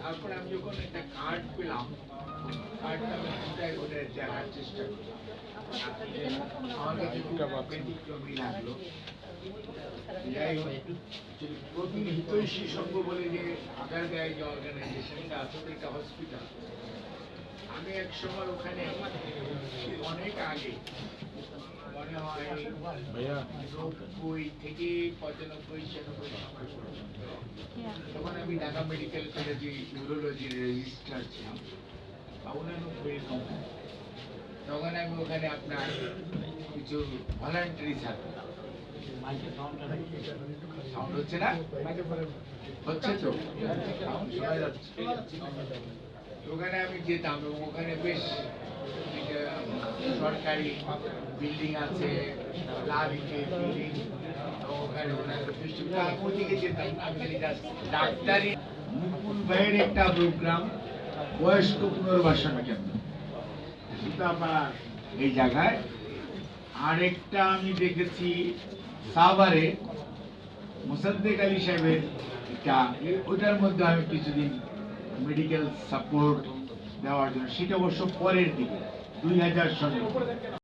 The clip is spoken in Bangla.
তারপরে আমি যখন একটা কার্ড পেলাম, কার্ডটা আমি কোথায় কোথায় দেখার চেষ্টা করি। আমার কাছে খুব ব্যতিক্রমী লাগলো। যাই হোক, প্রবীণ হিতৈষী সংঘ বলে যে আগারগাঁয়ে যে অর্গানাইজেশনটা আছে, এটা হসপিটাল। আমি এক সময় ওখানে অনেক আগে, মনে হয় 90 থেকে 95-96 সময় পর্যন্ত, তখন আমি ঢাকা মেডিকেল কলেজে ইউরোলজির রেজিস্ট্রার ছিলাম, 99 তখন আমি ওখানে আপনার কিছু ভলান্টারি থাকতাম। সাউন্ড হচ্ছে না? হচ্ছে তো, শোনা যাচ্ছে। ওখানে আমি যেতাম এবং ওখানে বেশ সরকারি বিল্ডিং আছে, বিল্ডিং, ওখানে ওদিকে যেতাম। আমি ডাক্তারি মুকুল ভাইয়ের একটা প্রোগ্রাম, বয়স্ক পুনর্বাসন কেন্দ্র সীতাপাড়ার এই জায়গায়। আরেকটা আমি দেখেছি সাভারে মোসাদ্দেক আলী সাহেবের একটা, ওইটার মধ্যে আমি কিছুদিন মেডিকেল সাপোর্ট দেওয়ার জন্য, সেটা অবশ্য পরের দিকে 2000 সালে।